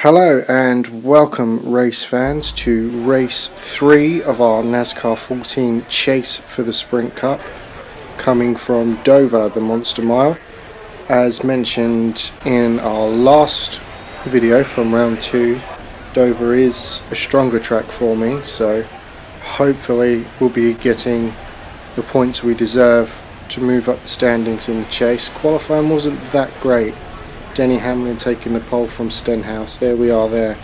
Hello and welcome race fans to race 3 of our NASCAR 14 Chase for the Sprint Cup, coming from Dover, the Monster Mile. As mentioned in our last video from round 2, Dover is a stronger track for me, so hopefully we'll be getting the points we deserve to move up the standings in the chase. Qualifying wasn't that great. Denny Hamlin taking the pole from Stenhouse. There we are there,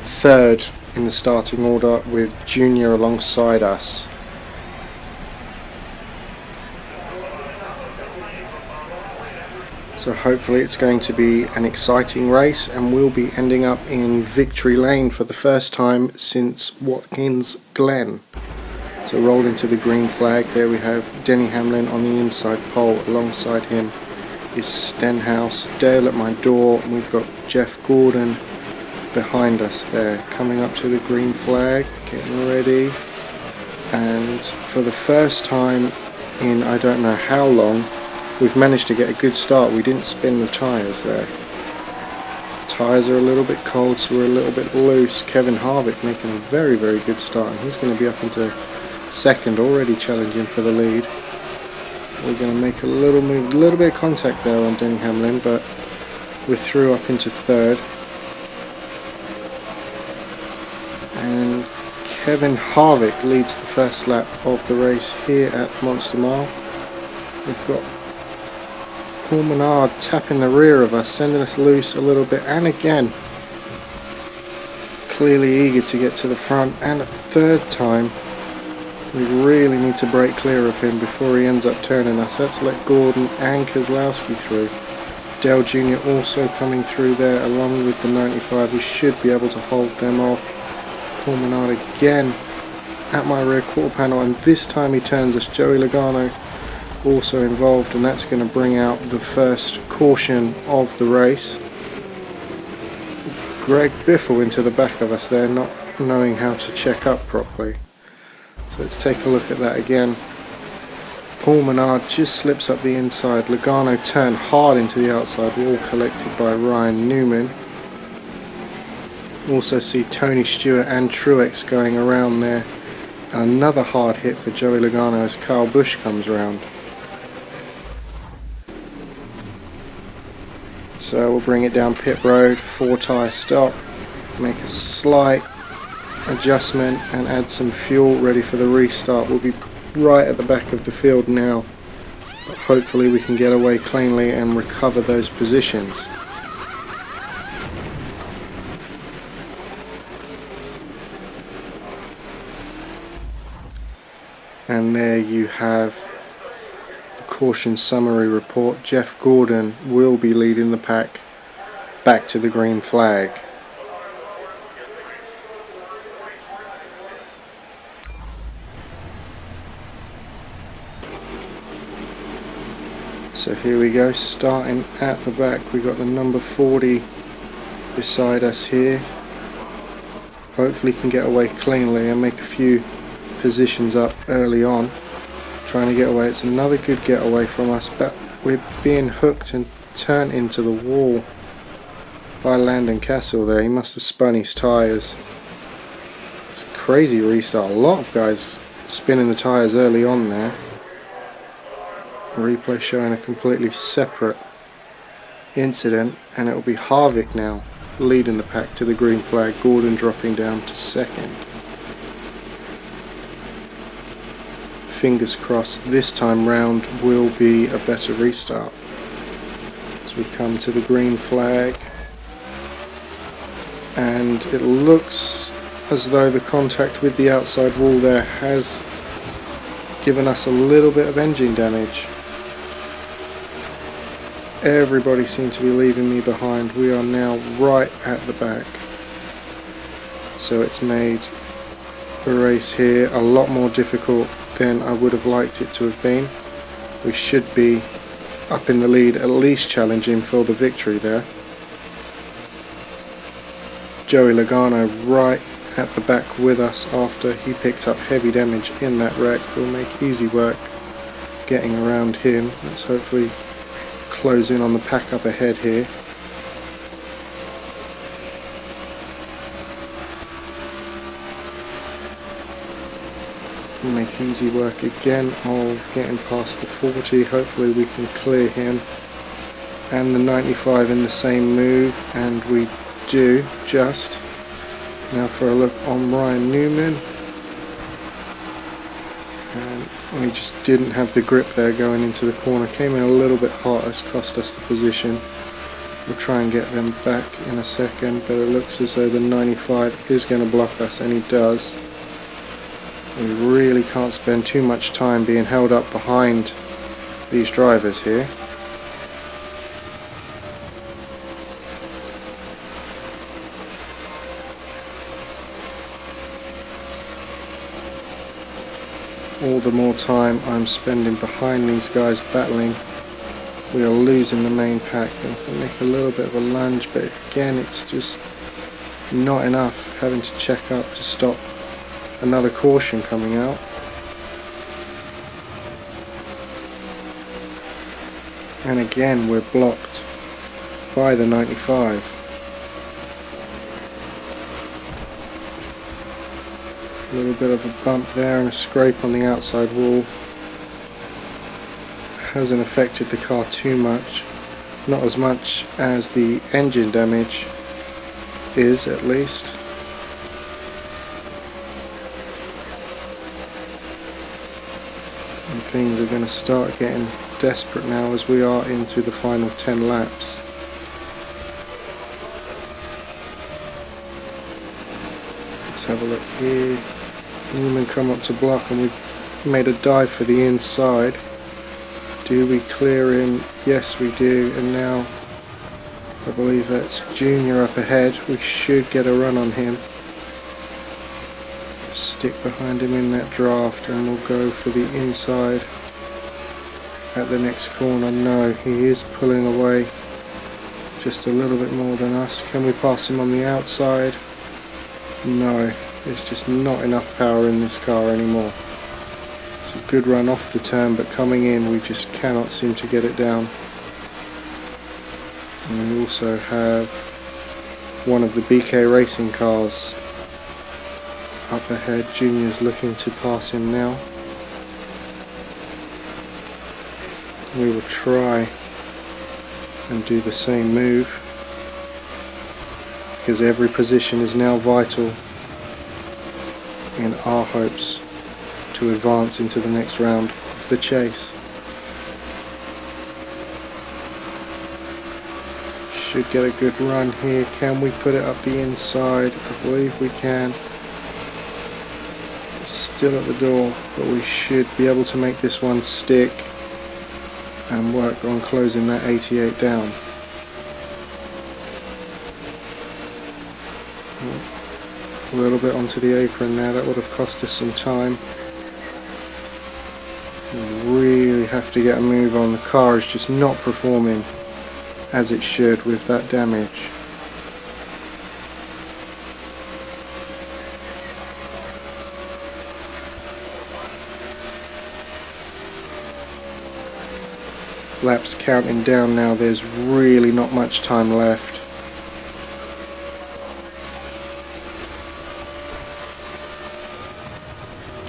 third in the starting order with Junior alongside us. So hopefully it's going to be an exciting race and we'll be ending up in victory lane for the first time since Watkins Glen. So roll into the green flag. There we have Denny Hamlin on the inside pole. Alongside him is Stenhouse. Dale at my door, and we've got Jeff Gordon behind us there, coming up to the green flag, getting ready. And for the first time in I don't know how long, we've managed to get a good start. We didn't spin the tyres there. Tyres are a little bit cold, so we're a little bit loose. Kevin Harvick making a very good start, and he's going to be up into second, already challenging for the lead. We're going to make a little move, a little bit of contact there on Denny Hamlin, but we're through up into third. And Kevin Harvick leads the first lap of the race here at Monster Mile. We've got Paul Menard tapping the rear of us, sending us loose a little bit, and again clearly eager to get to the front, and a third time. We really need to break clear of him before he ends up turning us. Let's let Gordon and Keselowski through. Dale Jr. also coming through there along with the 95. We should be able to hold them off. Paul Menard again at my rear quarter panel, and this time he turns us. Joey Logano also involved, and that's going to bring out the first caution of the race. Greg Biffle into the back of us there, not knowing how to check up properly. So let's take a look at that again. Paul Menard just slips up the inside. Logano turned hard into the outside, all collected by Ryan Newman. Also see Tony Stewart and Truex going around there. And another hard hit for Joey Logano as Kyle Busch comes around. So we'll bring it down pit road, 4-tyre stop, make a slight adjustment and add some fuel, ready for the restart. We'll be right at the back of the field now, but hopefully we can get away cleanly and recover those positions. And there you have the caution summary report. Jeff Gordon will be leading the pack back to the green flag. So here we go, starting at the back. We got the number 40 beside us here. Hopefully can get away cleanly and make a few positions up early on. Trying to get away. It's another good getaway from us, but we're being hooked and turned into the wall by Landon Cassill there. He must have spun his tyres. It's a crazy restart. A lot of guys spinning the tyres early on there. Replay showing a completely separate incident, and it will be Harvick now leading the pack to the green flag. Gordon dropping down to second. Fingers crossed this time round will be a better restart. As we come to the green flag, and it looks as though the contact with the outside wall there has given us a little bit of engine damage. Everybody seemed to be leaving me behind. We are now right at the back. So it's made the race here a lot more difficult than I would have liked it to have been. We should be up in the lead, at least challenging for the victory there. Joey Logano right at the back with us after he picked up heavy damage in that wreck. We'll make easy work getting around him. Let's hopefully close in on the pack up ahead here. Make easy work again of getting past the 40. Hopefully we can clear him and the 95 in the same move, and we do just. Now for a look on Ryan Newman, and we just didn't have the grip there going into the corner. Came in a little bit hot, has cost us the position. We'll try and get them back in a second, but it looks as though the 95 is going to block us, and he does. We really can't spend too much time being held up behind these drivers here. All the more time I'm spending behind these guys battling, we are losing the main pack. And if they make a little bit of a lunge, but again it's just not enough, having to check up to stop another caution coming out. And again we're blocked by the 95. A little bit of a bump there and a scrape on the outside wall. Hasn't affected the car too much, not as much as the engine damage is, at least. And things are going to start getting desperate now as we are into the final 10 laps. Let's have a look here. Newman come up to block, and we've made a dive for the inside. Do we clear him? Yes we do, and now I believe that's Junior up ahead. We should get a run on him. Stick behind him in that draft, and we'll go for the inside at the next corner. No, he is pulling away just a little bit more than us. Can we pass him on the outside? No, there's just not enough power in this car anymore. It's a good run off the turn, but coming in we just cannot seem to get it down. And we also have one of the BK Racing cars up ahead. Junior's looking to pass him now. We will try and do the same move, because every position is now vital in our hopes to advance into the next round of the chase. Should get a good run here. Can we put it up the inside? I believe we can. It's still at the door, but we should be able to make this one stick and work on closing that 88 down. A little bit onto the apron there, that would have cost us some time. We really have to get a move on. The car is just not performing as it should with that damage. Laps counting down now, there's really not much time left.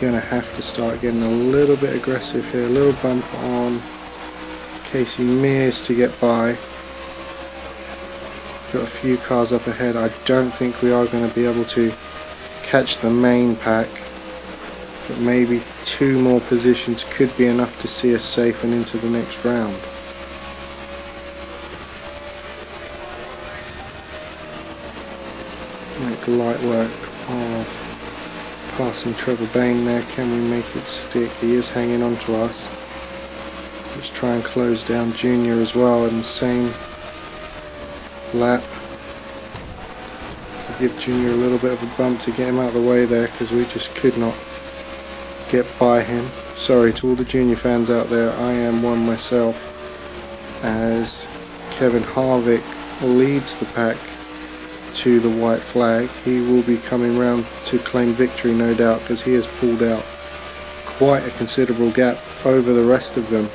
Gonna have to start getting a little bit aggressive here. A little bump on Casey Mears to get by. Got a few cars up ahead. I don't think we are going to be able to catch the main pack, but maybe 2 more positions could be enough to see us safe and into the next round. Make light work of passing Trevor Bain there. Can we make it stick? He is hanging on to us. Let's try and close down Junior as well in the same lap. Give Junior a little bit of a bump to get him out of the way there, because we just could not get by him. Sorry to all the Junior fans out there, I am one myself, as Kevin Harvick leads the pack to the white flag. He will be coming round to claim victory, no doubt, because he has pulled out quite a considerable gap over the rest of them.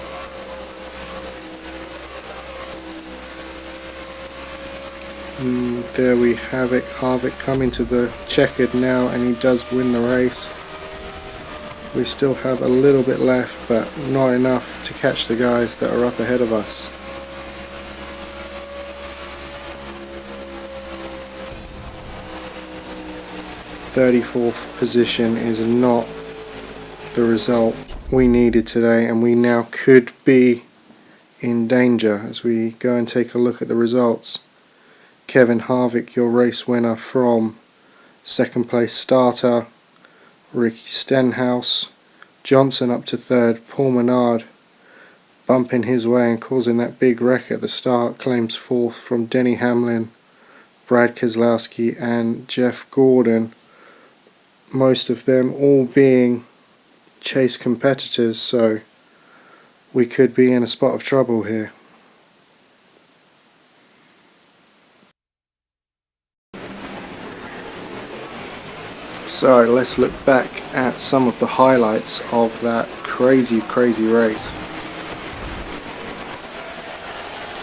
There we have it, Harvick coming to the checkered now, and he does win the race. We still have a little bit left, but not enough to catch the guys that are up ahead of us. 34th position is not the result we needed today, and we now could be in danger as we go and take a look at the results. Kevin Harvick, your race winner from second place starter. Ricky Stenhouse. Johnson up to third. Paul Menard bumping his way and causing that big wreck at the start. Claims fourth from Denny Hamlin, Brad Keselowski and Jeff Gordon. Most of them all being Chase competitors, so we could be in a spot of trouble here. So let's look back at some of the highlights of that crazy race.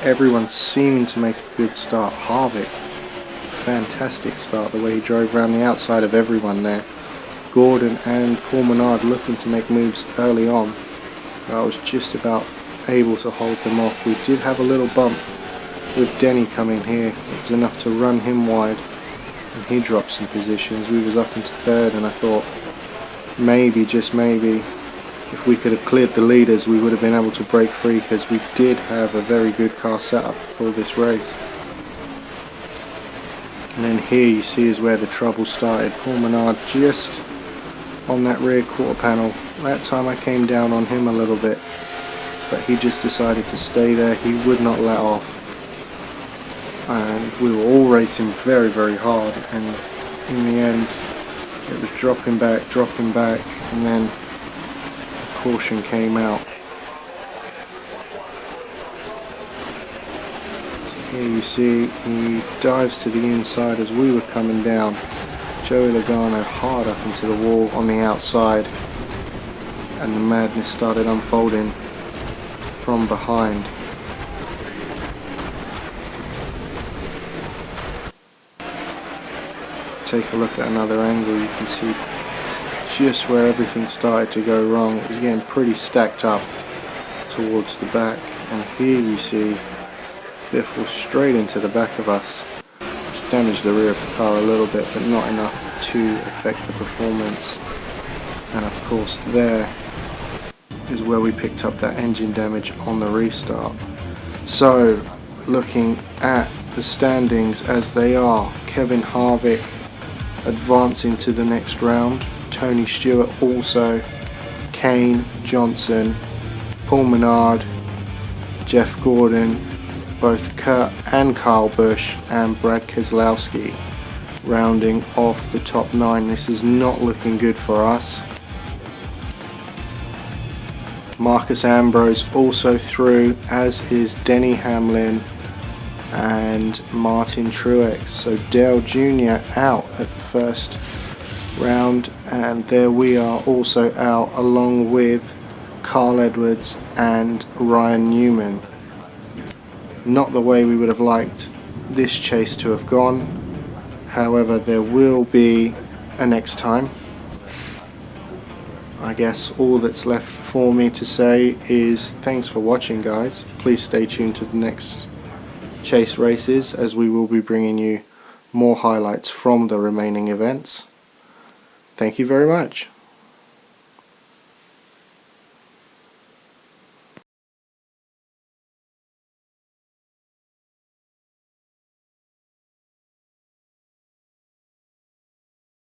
Everyone's seeming to make a good start. Harvick, fantastic start, the way he drove around the outside of everyone there. Gordon and Paul Menard looking to make moves early on. I was just about able to hold them off. We did have a little bump with Denny coming here. It was enough to run him wide, and he dropped some positions. We was up into third, and I thought maybe, just maybe, if we could have cleared the leaders, we would have been able to break free, because we did have a very good car setup for this race. And then here you see is where the trouble started. Paul Menard just on that rear quarter panel. That time I came down on him a little bit, but he just decided to stay there. He would not let off, and we were all racing very hard, and in the end it was dropping back, and then a caution came out. So here you see he dives to the inside as we were coming down. Joey Logano hard up into the wall on the outside, and the madness started unfolding from behind. Take a look at another angle, you can see just where everything started to go wrong. It was getting pretty stacked up towards the back, and here you see Biff was straight into the back of us, which damaged the rear of the car a little bit, but not enough to affect the performance. And of course there is where we picked up that engine damage on the restart. So looking at the standings as they are, Kevin Harvick advancing to the next round, Tony Stewart also, Kane, Johnson, Paul Menard, Jeff Gordon, both Kurt and Kyle Busch, and Brad Keselowski rounding off the top 9. This is not looking good for us. Marcus Ambrose also through, as is Denny Hamlin and Martin Truex. So Dale Jr. out at the first round, and there we are also out, along with Carl Edwards and Ryan Newman. Not the way we would have liked this chase to have gone. However, there will be a next time. I guess all that's left for me to say is thanks for watching, guys. Please stay tuned to the next Chase races, as we will be bringing you more highlights from the remaining events. Thank you very much.